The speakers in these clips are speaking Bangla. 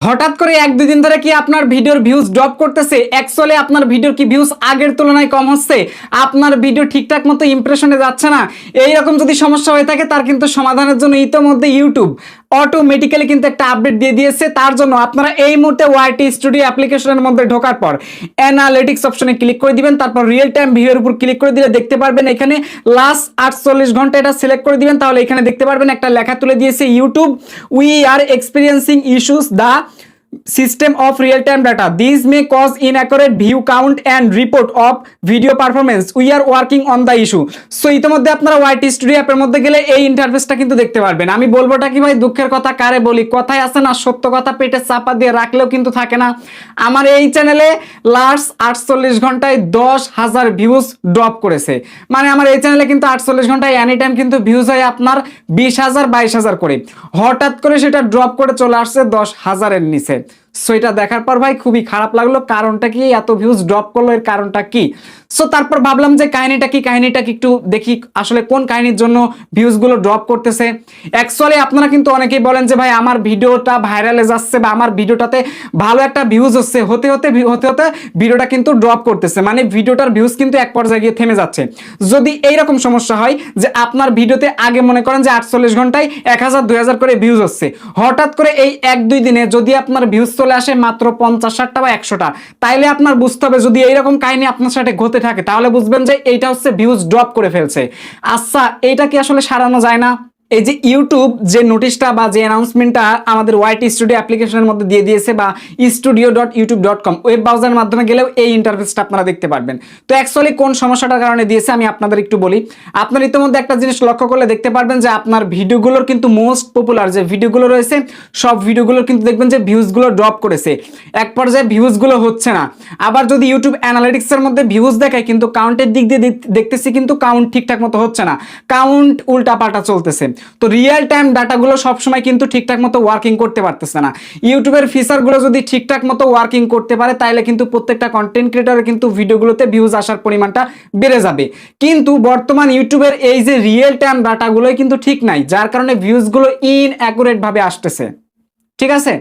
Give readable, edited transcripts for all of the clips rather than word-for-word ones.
হঠাৎ করে এক দুই দিন ধরে কি আপনার ভিডিওর ভিউজ ড্রপ করতেছে? অ্যাকচুয়ালি আপনার ভিডিওর কি ভিউজ আগের তুলনায় কম হচ্ছে? আপনার ভিডিও ঠিকঠাক মতো ইমপ্রেশনে যাচ্ছে না? এইরকম যদি সমস্যা হয়ে থাকে তার কিন্তু সমাধানের জন্য ইতোমধ্যে ইউটিউব অটোমেটিক্যালি কিন্তু একটা আপডেট দিয়ে দিয়েছে। তার জন্য আপনারা এই মুহূর্তে ওয়াইটি স্টুডিও অ্যাপ্লিকেশনের মধ্যে ঢোকার পর অ্যানালিটিক্স অপশনে ক্লিক করে দিবেন, তারপর রিয়েল টাইম ভিউয়ের উপর ক্লিক করে দিলে দেখতে পারবেন এখানে লাস্ট 48 ঘন্টা এটা সিলেক্ট করে দিবেন, তাহলে এখানে দেখতে পারবেন একটা লেখা তুলে দিয়েছে YouTube we are experiencing issues the system of real-time data. These may cause inaccurate view count and report of video performance. We are working on the issue. So ইতিমধ্যে আপনারা ওয়াইটি স্টুডিও অ্যাপের মধ্যে গেলে এই ইন্টারফেসটা কিন্তু দেখতে পারবেন। আমি বলবোটা কি ভাই, দুঃখের কথা কারে বলি, কথায় আছে না সত্য কথা পেটে চাপা দিয়ে রাখলেও কিন্তু থাকে না। আমার এই চ্যানেলে লাস্ট 48 ঘন্টায় 10,000 ভিউজ ড্রপ করেছে। মানে আমার এই চ্যানেলে কিন্তু 48 ঘন্টায় এনি টাইম কিন্তু ভিউজ হয় আপনার 20,000 22,000 করে। হঠাৎ করে সেটা ড্রপ করে চলে আসছে 10,000-এর নিচে। সো এটা দেখার পর ভাই খুবই খারাপ লাগলো। কারণটা কি, এত ভিউজ ড্রপ করলো, এর কারণটা কি? সো তারপর ভাবলাম যে কাহিনীটা কি একটু দেখি, আসলে কোন কাহিনীর জন্য ভিউজগুলো ড্রপ করতেছে। অ্যাকচুয়ালি আপনারা কিন্তু অনেকেই বলেন যে ভাই আমার ভিডিওটা ভাইরালে যাচ্ছে বা আমার ভিডিওটাতে ভালো একটা ভিউজ হচ্ছে, হতে হতে ভিডিওটা কিন্তু ড্রপ করতেছে, মানে ভিডিওটার ভিউজ কিন্তু এক পর্যায়ে গিয়ে থেমে যাচ্ছে। যদি এইরকম সমস্যা হয় যে আপনার ভিডিওতে আগে মনে করেন যে 48 ঘন্টায় 1000 2000 করে ভিউজ হচ্ছে, হঠাৎ করে এই 1-2 দিনে যদি আপনার ভিউজ চলে আসে মাত্র 50-60টা বা 100টা, তাইলে আপনার বুঝতে হবে যদি এইরকম কাহিনী আপনার সাথে ঘটে থাকে তাহলে বুঝবেন যে এইটা হচ্ছে ভিউজ ড্রপ করে ফেলছে। আচ্ছা, এইটা কি আসলে সারানো যায় না? এই যে ইউটিউব যে নোটিশটা বা যে অ্যানাউন্সমেন্টটা আমাদের ওয়াইটি স্টুডিও অ্যাপ্লিকেশনের মধ্যে দিয়ে দিয়েছে বা studio.youtube.com ওয়েব ব্রাউজারের মাধ্যমে গেলেও এই ইন্টারফেসটা আপনারা দেখতে পারবেন। তো অ্যাকচুয়ালি কোন সমস্যাটার কারণে দিয়েছে আমি আপনাদের একটু বলি। আপনারা ইতিমধ্যে একটা জিনিস লক্ষ্য করলে দেখতে পারবেন যে আপনার ভিডিওগুলোর কিন্তু মোস্ট পপুলার যে ভিডিওগুলো রয়েছে সব ভিডিওগুলোর কিন্তু দেখবেন যে ভিউজগুলো ড্রপ করেছে, এক পর্যায়ে ভিউজগুলো হচ্ছে না। আবার যদি ইউটিউব অ্যানালিটিক্সের মধ্যে ভিউজ দেখায় কিন্তু কাউন্টের দিক দিয়ে দেখতেছি কিন্তু কাউন্ট ঠিকঠাক মতো হচ্ছে না, কাউন্ট উল্টাপাল্টা চলতেছে। তো রিয়েল টাইম ডাটাগুলো সবসময় কিন্তু ঠিকঠাক মতো ওয়ার্কিং করতে পারতেছে না। ইউটিউবের ফিচারগুলো যদি ঠিকঠাক মতো ওয়ার্কিং করতে পারে তাহলে কিন্তু প্রত্যেকটা কন্টেন্ট ক্রিয়েটরের কিন্তু ভিডিওগুলোতে ভিউজ আসার পরিমাণটা বেড়ে যাবে। কিন্তু বর্তমান ইউটিউবের এই যে রিয়েল টাইম ডাটাগুলোই কিন্তু ঠিক নাই, যার কারণে ভিউজগুলো ইনঅ্যাকুরেট ভাবে আসতেছে। ঠিক আছে,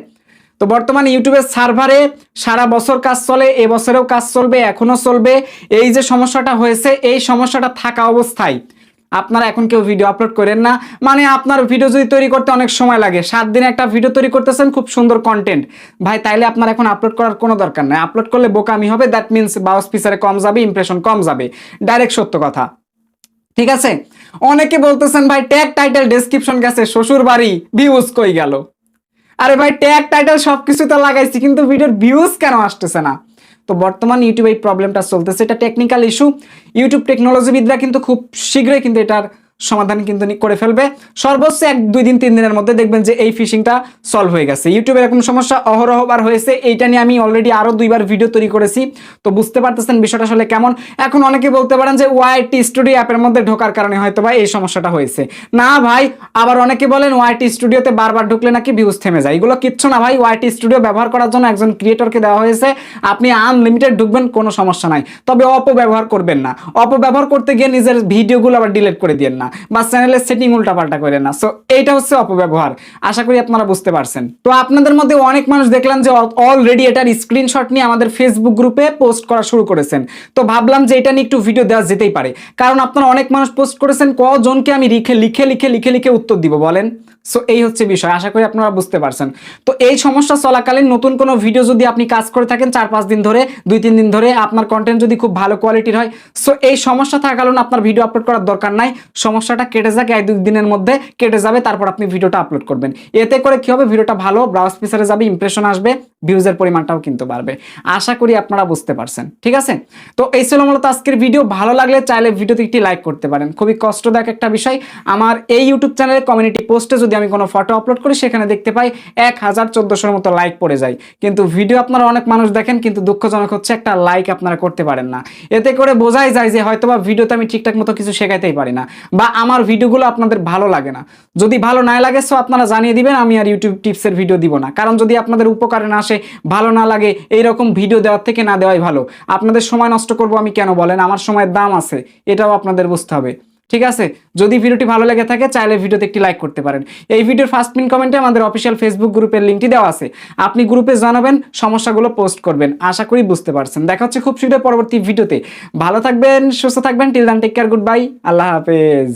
তো বর্তমানে ইউটিউবের সার্ভারে সারা বছর কাজ চলে, এবছরেও কাজ চলবে, এখনো চলবে। এই যে সমস্যাটা হয়েছে, এই সমস্যাটা থাকা অবস্থায় আপনারা এখন কেউ ভিডিও আপলোড করেন না। মানে আপনার ভিডিও যদি তৈরি করতে অনেক সময় লাগে, 7 দিনে একটা ভিডিও তৈরি করতেছেন, খুব সুন্দর কন্টেন্ট, ভাই তাইলে আপনার এখন আপলোড করার কোনো দরকার নাই। আপলোড করলে বোকামি হবে, দ্যাট মিনস বাউস ফিচারে কম যাবে, ইমপ্রেশন কম যাবে, ডাইরেক্ট সত্য কথা। ঠিক আছে, অনেকে বলতেছেন ভাই ট্যাগ টাইটেল ডেসক্রিপশন গেছে, শ্বশুর বাড়ি, ভিউজ কই গেল? আরে ভাই ট্যাগ টাইটেল সবকিছু তো লাগাইছি, কিন্তু ভিডিওর ভিউজ কেন আসতেছে না? তো বর্তমান ইউটিউবে এই প্রবলেমটা চলতেছে, এটা টেকনিক্যাল ইস্যু। ইউটিউব টেকনোলজিবিদরা কিন্তু খুব শীঘ্রই কিন্তু এটার সমাধান কিন্তু করে ফেলবে। সর্বোচ্চ 1-2 দিন 3 দিনের মধ্যে দেখবেন যে এই ফিশিংটা সলভ হয়ে গেছে। ইউটিউবে এরকম সমস্যা অহরহবার হয়েছে, এইটা নিয়ে আমি অলরেডি আরো 2বার ভিডিও তৈরি করেছি। তো বুঝতে পারতেছেন বিষয়টা আসলে কেমন। এখন অনেকে বলতে পারেন যে ওয়াইটি স্টুডিও অ্যাপের মধ্যে ঢোকার কারণে হয়তো বা এই সমস্যাটা হয়েছে। না ভাই, আবার অনেকে বলেন ওয়াইটি স্টুডিওতে বারবার ঢুকলে নাকি ভিউজ থেমে যায়। এগুলো কিচ্ছু না ভাই, ওয়াইটি স্টুডিও ব্যবহার করার জন্য একজন ক্রিয়েটরকে দেওয়া হয়েছে, আপনি আনলিমিটেড ঢুকবেন, কোনো সমস্যা নাই। তবে অপব্যবহার করবেন না, অপব্যবহার করতে গিয়ে নিজের ভিডিওগুলো আবার ডিলিট করে দিয়েন না বা চ্যানেলের সেটিং উল্টাপাল্টা করেন না। সো এইটা হচ্ছে অপব্যবহার, আশা করি আপনারা বুঝতে পারছেন। তো আপনাদের মধ্যে অনেক মানুষ দেখলাম যে অলরেডি এটার স্ক্রিনশট নিয়ে আমাদের ফেসবুক গ্রুপে পোস্ট করা শুরু করেছেন। তো ভাবলাম যে এটা নিয়ে একটু ভিডিও দেওয়া যেতেই পারে, কারণ আপনারা অনেক মানুষ পোস্ট করেছেন, কজনকে আমি লিখে উত্তর দিব বলেন? সো এই হচ্ছে বিষয়, আশা করি আপনারা বুঝতে পারছেন। তো এই সমস্যা চলাকালীন নতুন কোনো ভিডিও যদি আপনি কাজ করে থাকেন 4-5 দিন ধরে, 2-3 দিন ধরে, আপনার কন্টেন্ট যদি খুব ভালো কোয়ালিটির হয়, সো এই সমস্যা থাকার কারণে আপনার ভিডিও আপলোড করার দরকার নাই। সমস্যাটা কেটে যাক, 1-2 দিনের মধ্যে কেটে যাবে, তারপর আপনি ভিডিওটা আপলোড করবেন। এতে করে কি হবে, ভিডিওটা ভালো ব্রাউজ ফিচারে যাবে, ইমপ্রেশন আসবে, ভিউজের পরিমাণটাও কিন্তু বাড়বে। আশা করি আপনারা বুঝতে পারছেন। ঠিক আছে, তো এই ছিল মূলত আজকের ভিডিও। ভালো লাগলে চাইলে ভিডিওতে একটি লাইক করতে পারেন। খুবই কষ্টদায়ক একটা বিষয়, আমার এই ইউটিউব চ্যানেলের কমিউনিটি পোস্টে যদি আমি কোনো ফটো আপলোড করি সেখানে দেখতে পাই 1000-1400 মতো লাইক পড়ে যায়, কিন্তু ভিডিও আপনারা অনেক মানুষ দেখেন, কিন্তু দুঃখজনক হচ্ছে একটা লাইক আপনারা করতে পারেন না। এতে করে বোঝাই যায় যে হয়তোবা ভিডিওতে আমি ঠিকঠাক মতো কিছু শেখাইতেই পারি না, বা আমার ভিডিওগুলো আপনাদের ভালো লাগে না। যদি ভালো না লাগে সো আপনারা জানিয়ে দিবেন, আমি আর ইউটিউব টিপসের ভিডিও দিব না। কারণ যদি আপনাদের উপকারে না আসে, ভালো না লাগে, এইরকম ভিডিও দেওয়ার থেকে না দেওয়াই ভালো। আপনাদের সময় নষ্ট করব আমি কেন বলেন? আমার সময়ের দাম আছে, এটাও আপনাদের বুঝতে হবে। ঠিক আছে, যদি ভিডিওটি ভালো লেগে থাকে চাইলে ভিডিওতে একটি লাইক করতে পারেন। এই ভিডিওর ফার্স্ট পিন কমেন্টে আমাদের অফিসিয়াল ফেসবুক গ্রুপের লিঙ্কটি দেওয়া আছে, আপনি গ্রুপে জানাবেন, সমস্যাগুলো পোস্ট করবেন। আশা করি বুঝতে পারছেন। দেখা হচ্ছে খুব শীঘ্রই পরবর্তী ভিডিওতে। ভালো থাকবেন, সুস্থ থাকবেন। Till then take care, good bye, আল্লাহ হাফেজ।